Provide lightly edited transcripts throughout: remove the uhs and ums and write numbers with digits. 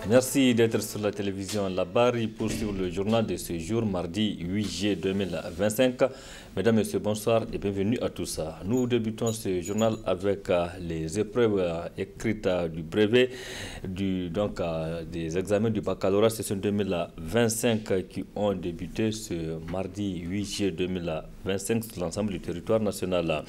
Merci d'être sur la télévision. La barre poursuit le journal de ce jour, mardi 8 juillet 2025. Mesdames, Messieurs, bonsoir et bienvenue à tous. Nous débutons ce journal avec les épreuves écrites du brevet, des examens du baccalauréat session 2025 qui ont débuté ce mardi 8 juillet 2025 sur l'ensemble du territoire national.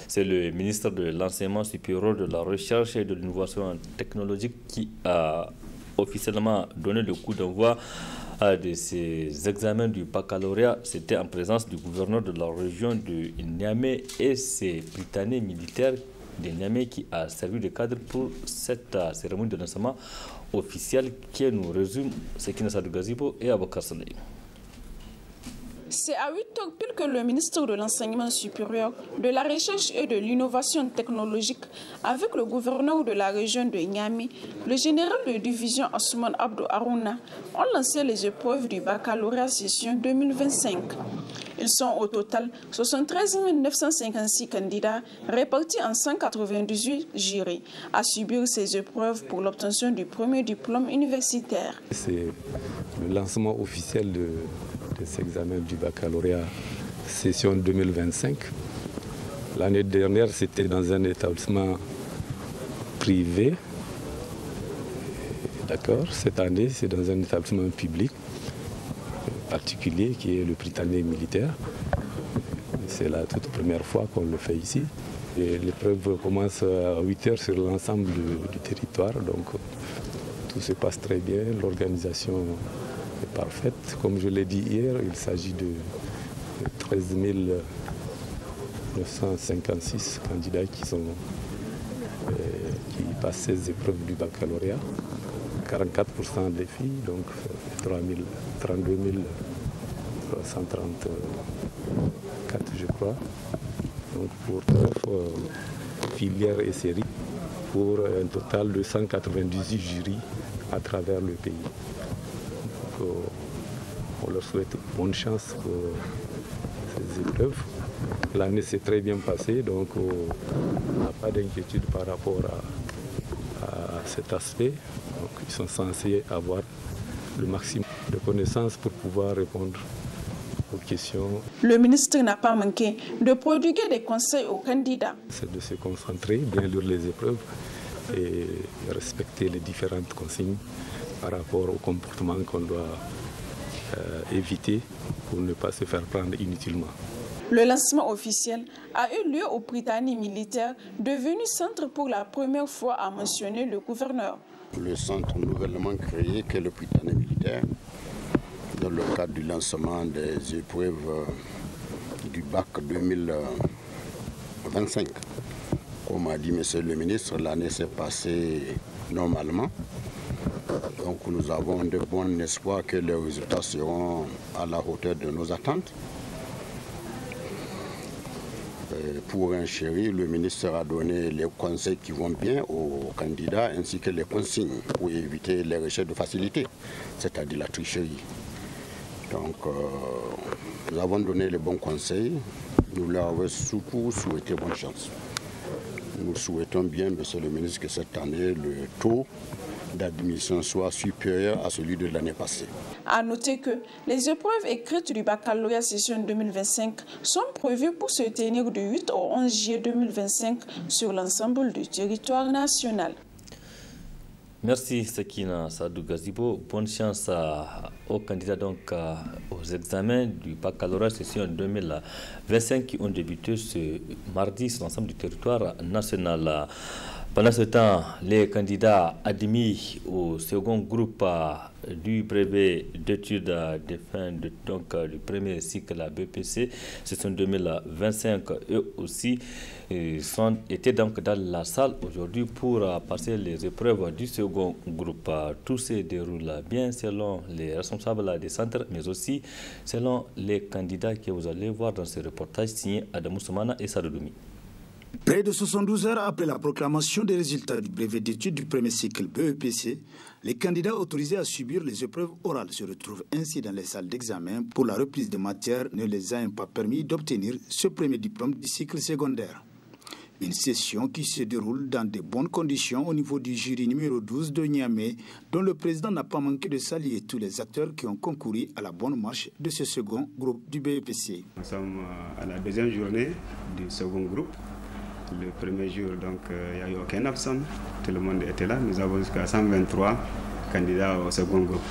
C'est le ministre de l'Enseignement supérieur, de la Recherche et de l'Innovation technologique qui a officiellement donné le coup d'envoi de ces examens du baccalauréat. C'était en présence du gouverneur de la région de Niamey et ses Britanniques militaires de Niamey qui a servi de cadre pour cette cérémonie de lancement officielle qui nous résume Sekina Sadou Gazibo et Abakar Saleh. C'est à 8 heures pile que le ministre de l'Enseignement supérieur, de la Recherche et de l'Innovation technologique, avec le gouverneur de la région de Niamey, le général de division Asuman Abdou Harouna, ont lancé les épreuves du baccalauréat session 2025. Ils sont au total 73 956 candidats répartis en 198 jurys à subir ces épreuves pour l'obtention du premier diplôme universitaire. C'est le lancement officiel de cet examen du baccalauréat session 2025. L'année dernière, c'était dans un établissement privé. D'accord. Cette année, c'est dans un établissement public particulier qui est le Britannique militaire. C'est la toute première fois qu'on le fait ici. L'épreuve commence à 8 heures sur l'ensemble du territoire, donc tout se passe très bien. L'organisation est parfaite. Comme je l'ai dit hier, il s'agit de 13 956 candidats qui passent ces épreuves du baccalauréat. 44% des filles, donc 32 134 je crois. Donc pour 9 filières et séries, pour un total de 198 jurys à travers le pays. Donc, on leur souhaite bonne chance pour ces épreuves. L'année s'est très bien passée, donc on n'a pas d'inquiétude par rapport à cet aspect. Donc, ils sont censés avoir le maximum de connaissances pour pouvoir répondre aux questions. Le ministre n'a pas manqué de prodiguer des conseils aux candidats. C'est de se concentrer, bien lire les épreuves et respecter les différentes consignes par rapport au comportement qu'on doit éviter pour ne pas se faire prendre inutilement. Le lancement officiel a eu lieu au Britannique militaire, devenu centre pour la première fois, a mentionné le gouverneur. Le centre nouvellement créé, qui est le Britannique militaire, dans le cadre du lancement des épreuves du bac 2025. Comme a dit M. le ministre, l'année s'est passée normalement. Donc nous avons de bons espoirs que les résultats seront à la hauteur de nos attentes. Pour enchérir, le ministre a donné les conseils qui vont bien aux candidats ainsi que les consignes pour éviter les recherches de facilité, c'est-à-dire la tricherie. Donc nous avons donné les bons conseils, nous leur avons surtout souhaité bonne chance. Nous souhaitons bien, monsieur le ministre, que cette année, le taux d'admission soit supérieur à celui de l'année passée. À noter que les épreuves écrites du baccalauréat session 2025 sont prévues pour se tenir du 8 au 11 juillet 2025 sur l'ensemble du territoire national. Merci Sekina Sadou Gazibo. Bonne chance aux candidats aux examens du baccalauréat session 2025 qui ont débuté ce mardi sur l'ensemble du territoire national. Pendant ce temps, les candidats admis au second groupe du brevet d'études de fin du premier cycle à BPC, session 2025, eux aussi étaient donc dans la salle aujourd'hui pour passer les épreuves du second groupe. Tout se déroule bien selon les responsables des centres, mais aussi selon les candidats que vous allez voir dans ce reportage signé Adamou Soumana et Saroudoumi. Près de 72 heures après la proclamation des résultats du brevet d'études du premier cycle BEPC, les candidats autorisés à subir les épreuves orales se retrouvent ainsi dans les salles d'examen pour la reprise des matières ne les ayant pas permis d'obtenir ce premier diplôme du cycle secondaire. Une session qui se déroule dans de bonnes conditions au niveau du jury numéro 12 de Niamey, dont le président n'a pas manqué de saluer tous les acteurs qui ont concouru à la bonne marche de ce second groupe du BEPC. Nous sommes à la deuxième journée du second groupe. Le premier jour, donc, il n'y a eu aucun absent. Tout le monde était là. Nous avons jusqu'à 123 candidats au second groupe.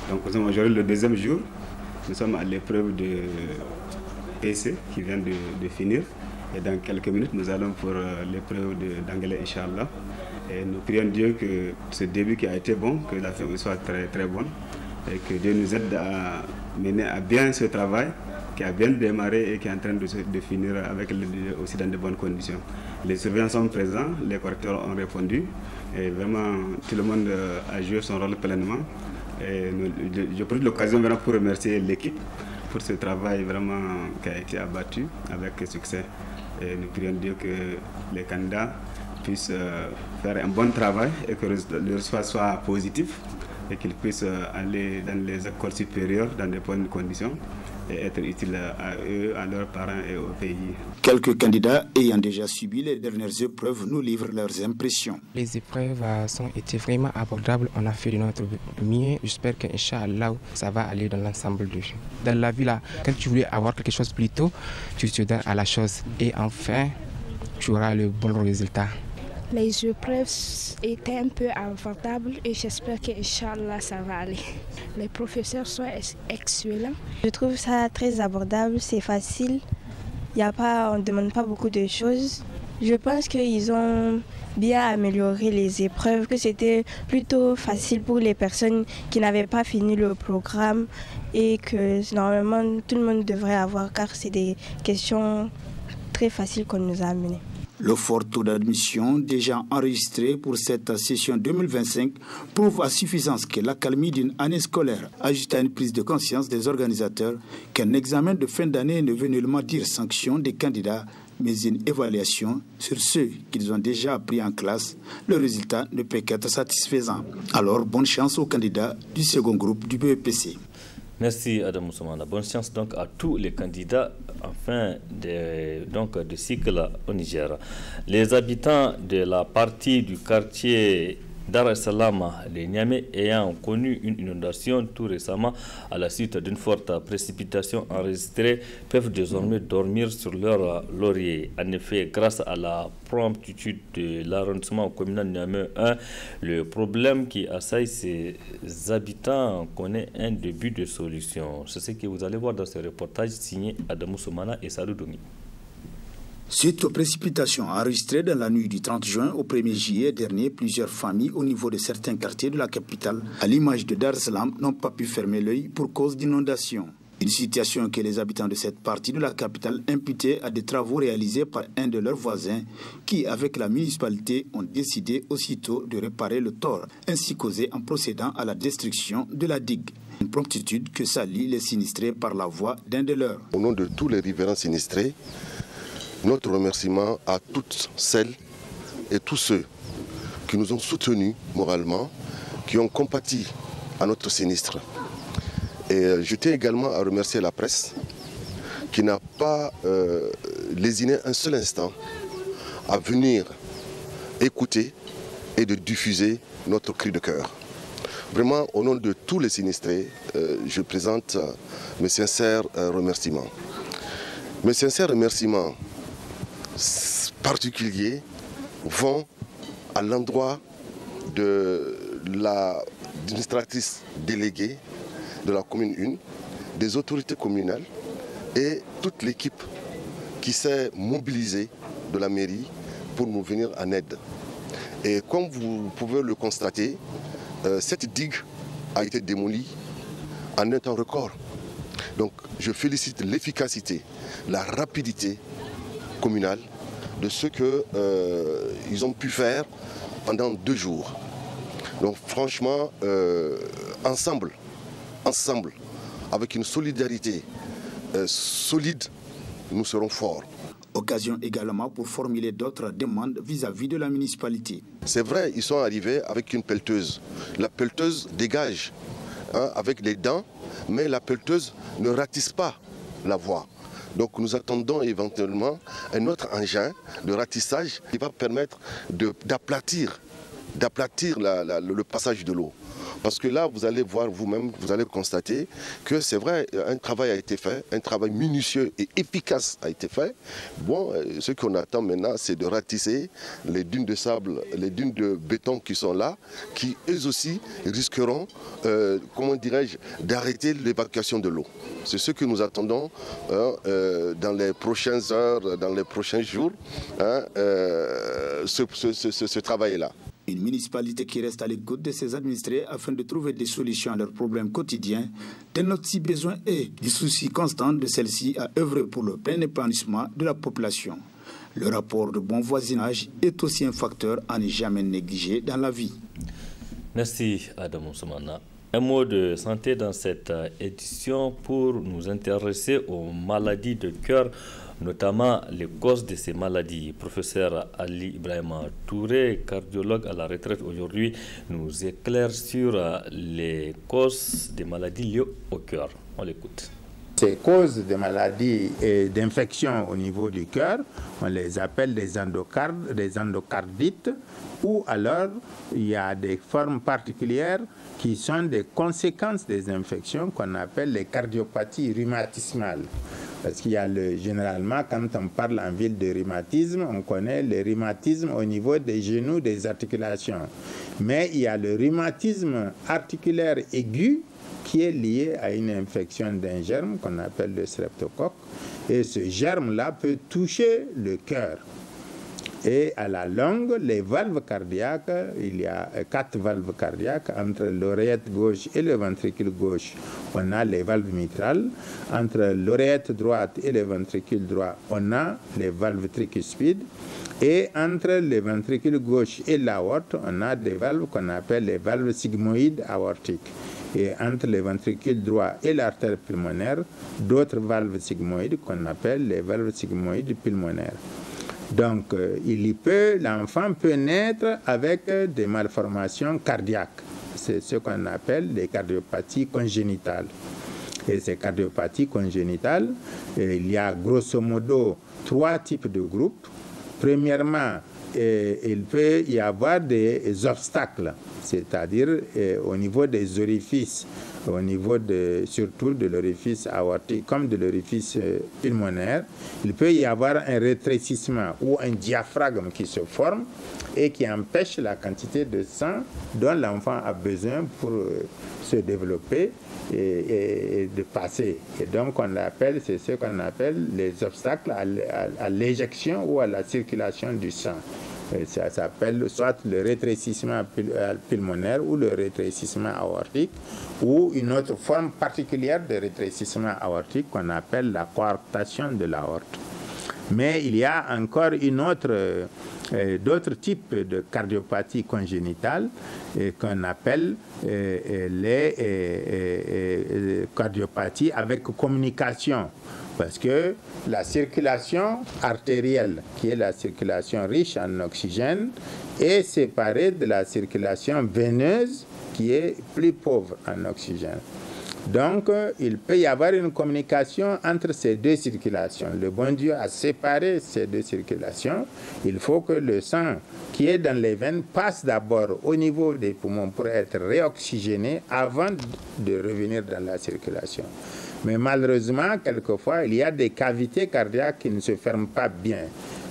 Donc, nous sommes aujourd'hui le deuxième jour. Nous sommes à l'épreuve de PC qui vient de finir. Et dans quelques minutes, nous allons pour l'épreuve d'anglais, Inch'Allah. Et nous prions Dieu que ce début qui a été bon, que la fin soit très, très bonne. Et que Dieu nous aide à mener à bien ce travail qui a bien démarré et qui est en train de finir avec aussi dans de bonnes conditions. Les surveillants sont présents, les correcteurs ont répondu. Et vraiment, tout le monde a joué son rôle pleinement. Et je profite de l'occasion pour remercier l'équipe pour ce travail vraiment qui a été abattu avec succès. Et nous prions Dieu que les candidats puissent faire un bon travail et que le résultat soit positif et qu'ils puissent aller dans les écoles supérieures dans de bonnes conditions et être utiles à eux, à leurs parents et au pays. Quelques candidats ayant déjà subi les dernières épreuves nous livrent leurs impressions. Les épreuves ont été vraiment abordables. On a fait de notre mieux. J'espère qu'Inch'Allah, ça va aller dans l'ensemble du jeu. Dans la vie, là, quand tu voulais avoir quelque chose plus tôt, tu te donnes à la chose. Et enfin, tu auras le bon résultat. Les épreuves étaient un peu abordables et j'espère qu'Inch'Allah ça va aller. Les professeurs sont excellents. Je trouve ça très abordable, c'est facile. On ne demande pas beaucoup de choses. Je pense qu'ils ont bien amélioré les épreuves, que c'était plutôt facile pour les personnes qui n'avaient pas fini le programme et que normalement tout le monde devrait avoir car c'est des questions très faciles qu'on nous a amenées. Le fort taux d'admission déjà enregistré pour cette session 2025 prouve à suffisance que l'accalmie d'une année scolaire ajoute à une prise de conscience des organisateurs qu'un examen de fin d'année ne veut nullement dire sanction des candidats, mais une évaluation sur ceux qu'ils ont déjà appris en classe. Le résultat ne peut qu'être satisfaisant. Alors, bonne chance aux candidats du second groupe du BEPC. Merci Adam Soumana. Bonne chance donc à tous les candidats en fin de cycle au Niger. Les habitants de la partie du quartier Dar es Salaam de Niamey ayant connu une inondation tout récemment à la suite d'une forte précipitation enregistrée peuvent désormais dormir sur leur laurier. En effet, grâce à la promptitude de l'arrondissement communal Niamey 1, le problème qui assaille ces habitants connaît un début de solution. C'est ce que vous allez voir dans ce reportage signé Adamou Soumana et Salou Dongi. Suite aux précipitations enregistrées dans la nuit du 30 juin au 1er juillet dernier, plusieurs familles au niveau de certains quartiers de la capitale, à l'image de Dar es Salaam, n'ont pas pu fermer l'œil pour cause d'inondations. Une situation que les habitants de cette partie de la capitale imputaient à des travaux réalisés par un de leurs voisins qui, avec la municipalité, ont décidé aussitôt de réparer le tort ainsi causé en procédant à la destruction de la digue. Une promptitude que salue les sinistrés par la voix d'un de leurs. Au nom de tous les riverains sinistrés, notre remerciement à toutes celles et tous ceux qui nous ont soutenus moralement, qui ont compati à notre sinistre. Et je tiens également à remercier la presse qui n'a pas lésiné un seul instant à venir écouter et de diffuser notre cri de cœur. Vraiment, au nom de tous les sinistrés, je présente mes sincères remerciements. Mes sincères remerciements particuliers vont à l'endroit de l'administratrice déléguée de la commune 1, des autorités communales et toute l'équipe qui s'est mobilisée de la mairie pour nous venir en aide. Et comme vous pouvez le constater, cette digue a été démolie en un temps record. Donc je félicite l'efficacité, la rapidité communale de ce qu'ils ont pu faire pendant 2 jours. Donc franchement, ensemble, avec une solidarité solide, nous serons forts. Occasion également pour formuler d'autres demandes vis-à-vis de la municipalité. C'est vrai, ils sont arrivés avec une pelleteuse. La pelleteuse dégage avec les dents, mais la pelleteuse ne ratisse pas la voie. Donc nous attendons éventuellement un autre engin de ratissage qui va permettre d'aplatir le passage de l'eau. Parce que là, vous allez voir vous-même, vous allez constater que c'est vrai, un travail a été fait, un travail minutieux et efficace a été fait. Bon, ce qu'on attend maintenant, c'est de ratisser les dunes de sable, les dunes de béton qui sont là, qui eux aussi risqueront, comment dirais-je, d'arrêter l'évacuation de l'eau. C'est ce que nous attendons dans les prochaines heures, dans les prochains jours, ce travail-là. Une municipalité qui reste à l'écoute de ses administrés afin de trouver des solutions à leurs problèmes quotidiens, tel notre si besoin est du souci constant de celle-ci à œuvrer pour le plein épanouissement de la population. Le rapport de bon voisinage est aussi un facteur à ne jamais négliger dans la vie. Merci Adam Ousmana. Un mot de santé dans cette édition pour nous intéresser aux maladies de cœur, notamment les causes de ces maladies. Professeur Ali Ibrahima Touré, cardiologue à la retraite aujourd'hui, nous éclaire sur les causes des maladies liées au cœur. On l'écoute. Ces causes de maladies et d'infections au niveau du cœur, on les appelle des endocardites, ou alors il y a des formes particulières qui sont des conséquences des infections qu'on appelle les cardiopathies rhumatismales. Parce qu'il y a généralement, quand on parle en ville de rhumatisme, on connaît le rhumatisme au niveau des genoux, des articulations. Mais il y a le rhumatisme articulaire aigu qui est lié à une infection d'un germe qu'on appelle le streptocoque. Et ce germe-là peut toucher le cœur. Et à la longue, les valves cardiaques, il y a 4 valves cardiaques. Entre l'oreillette gauche et le ventricule gauche, on a les valves mitrales. Entre l'oreillette droite et le ventricule droit, on a les valves tricuspides. Et entre le ventricule gauche et l'aorte, on a des valves qu'on appelle les valves sigmoïdes aortiques. Et entre le ventricule droit et l'artère pulmonaire, d'autres valves sigmoïdes qu'on appelle les valves sigmoïdes pulmonaires. Donc, l'enfant peut naître avec des malformations cardiaques. C'est ce qu'on appelle les cardiopathies congénitales. Et ces cardiopathies congénitales, il y a grosso modo 3 types de groupes. Premièrement, il peut y avoir des obstacles, c'est-à-dire au niveau des orifices, au niveau surtout de l'orifice aortique comme de l'orifice pulmonaire. Il peut y avoir un rétrécissement ou un diaphragme qui se forme et qui empêche la quantité de sang dont l'enfant a besoin pour se développer et de passer. Et donc c'est ce qu'on appelle les obstacles à l'éjection ou à la circulation du sang. Ça s'appelle soit le rétrécissement pulmonaire ou le rétrécissement aortique ou une autre forme particulière de rétrécissement aortique qu'on appelle la coarctation de l'aorte. Mais il y a encore d'autres types de cardiopathie congénitale qu'on appelle les cardiopathies avec communication. Parce que la circulation artérielle, qui est la circulation riche en oxygène, est séparée de la circulation veineuse, qui est plus pauvre en oxygène. Donc, il peut y avoir une communication entre ces deux circulations. Le bon Dieu a séparé ces deux circulations. Il faut que le sang qui est dans les veines passe d'abord au niveau des poumons pour être réoxygéné avant de revenir dans la circulation. Mais malheureusement, quelquefois, il y a des cavités cardiaques qui ne se ferment pas bien.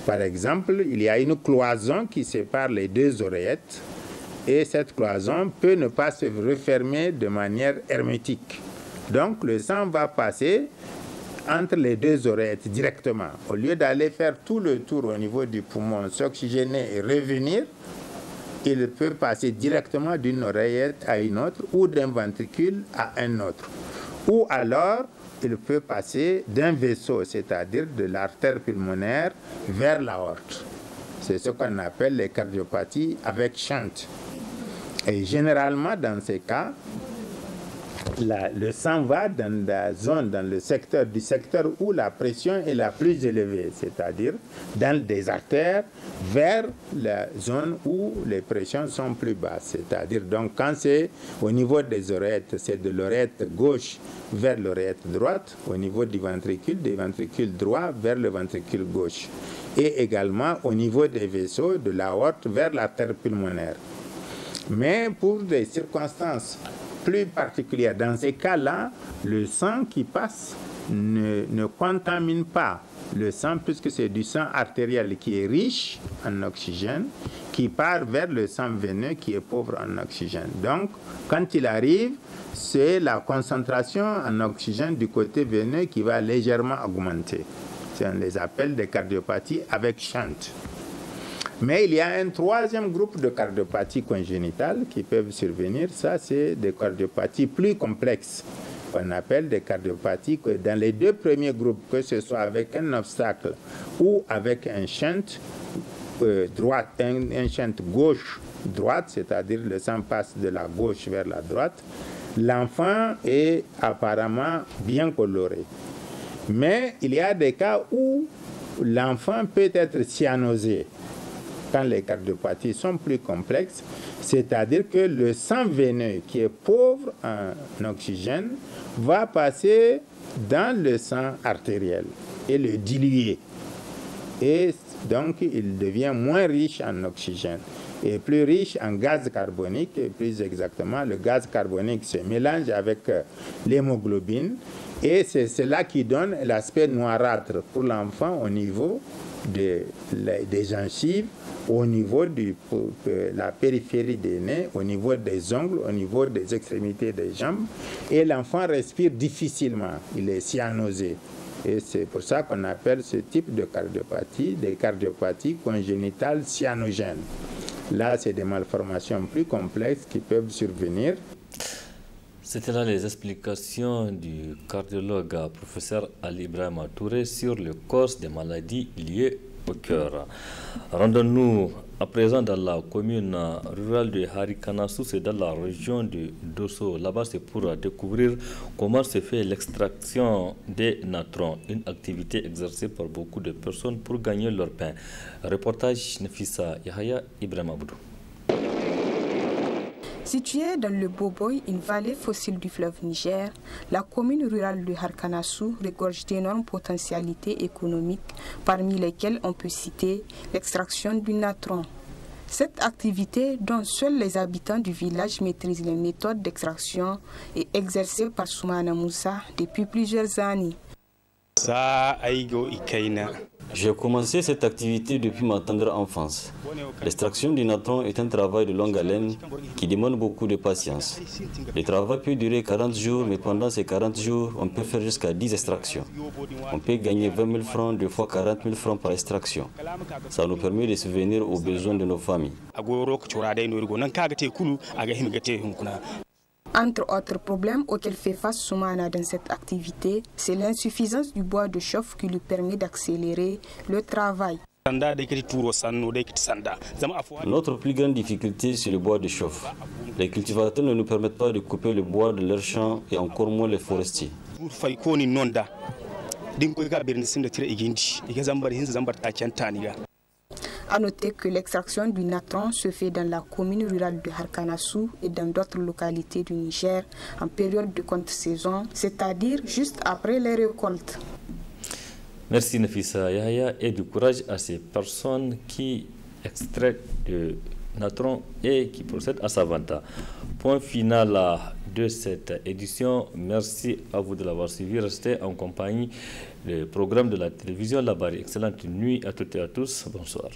Par exemple, il y a une cloison qui sépare les deux oreillettes et cette cloison peut ne pas se refermer de manière hermétique. Donc, le sang va passer entre les deux oreillettes directement. Au lieu d'aller faire tout le tour au niveau du poumon, s'oxygéner et revenir, il peut passer directement d'une oreillette à une autre ou d'un ventricule à un autre. Ou alors, il peut passer d'un vaisseau, c'est-à-dire de l'artère pulmonaire, vers l'aorte. C'est ce qu'on appelle les cardiopathies avec shunt. Et généralement, dans ces cas, le sang va dans la zone, dans le secteur où la pression est la plus élevée, c'est-à-dire dans des artères vers la zone où les pressions sont plus basses. C'est-à-dire, donc, quand c'est au niveau des oreillettes, c'est de l'oreillette gauche vers l'oreillette droite, au niveau du ventricule, des ventricules droits vers le ventricule gauche. Et également au niveau des vaisseaux, de l'aorte vers l'artère pulmonaire. Mais pour des circonstances plus particulières, dans ces cas-là, le sang qui passe ne contamine pas le sang, puisque c'est du sang artériel qui est riche en oxygène, qui part vers le sang veineux qui est pauvre en oxygène. Donc, quand il arrive, c'est la concentration en oxygène du côté veineux qui va légèrement augmenter. On les appelle des cardiopathies avec shunt. Mais il y a un troisième groupe de cardiopathies congénitales qui peuvent survenir. Ça, c'est des cardiopathies plus complexes. On appelle des cardiopathies que dans les deux premiers groupes, que ce soit avec un obstacle ou avec un shunt droite, un shunt gauche-droite, c'est-à-dire le sang passe de la gauche vers la droite, l'enfant est apparemment bien coloré. Mais il y a des cas où l'enfant peut être cyanosé quand les cardiopathies sont plus complexes, c'est-à-dire que le sang veineux qui est pauvre en oxygène va passer dans le sang artériel et le diluer. Et donc il devient moins riche en oxygène et plus riche en gaz carbonique. Et plus exactement, le gaz carbonique se mélange avec l'hémoglobine. Et c'est cela qui donne l'aspect noirâtre pour l'enfant au niveau des gencives, au niveau de la périphérie des nez, au niveau des ongles, au niveau des extrémités des jambes. Et l'enfant respire difficilement, il est cyanosé. Et c'est pour ça qu'on appelle ce type de cardiopathie des cardiopathies congénitales cyanogènes. Là, c'est des malformations plus complexes qui peuvent survenir. C'était là les explications du cardiologue professeur Ali Ibrahima Touré sur le cause des maladies liées au cœur. Rendons-nous à présent dans la commune rurale de Harikanassou, c'est dans la région de Dosso. Là-bas, c'est pour découvrir comment se fait l'extraction des natrons, une activité exercée par beaucoup de personnes pour gagner leur pain. Reportage Nefissa Yahaya Ibrahima Boudou. Située dans le Boboy, une vallée fossile du fleuve Niger, la commune rurale de Harkanassou regorge d'énormes potentialités économiques, parmi lesquelles on peut citer l'extraction du natron. Cette activité, dont seuls les habitants du village maîtrisent les méthodes d'extraction, est exercée par Soumana Moussa depuis plusieurs années. J'ai commencé cette activité depuis ma tendre enfance. L'extraction du natron est un travail de longue haleine qui demande beaucoup de patience. Le travail peut durer 40 jours, mais pendant ces 40 jours, on peut faire jusqu'à 10 extractions. On peut gagner 20 000 francs, 2 fois 40 000 francs par extraction. Ça nous permet de subvenir aux besoins de nos familles. Entre autres problèmes auxquels fait face Soumana dans cette activité, c'est l'insuffisance du bois de chauffe qui lui permet d'accélérer le travail. Notre plus grande difficulté, c'est le bois de chauffe. Les cultivateurs ne nous permettent pas de couper le bois de leurs champs et encore moins les forestiers. A noter que l'extraction du natron se fait dans la commune rurale de Harkanassou et dans d'autres localités du Niger en période de contre-saison, c'est-à-dire juste après les récoltes. Merci Nefissa Yahya et du courage à ces personnes qui extraient le natron et qui procèdent à sa vente. Point final de cette édition. Merci à vous de l'avoir suivi. Restez en compagnie du programme de la télévision Labari. Excellente nuit à toutes et à tous. Bonsoir.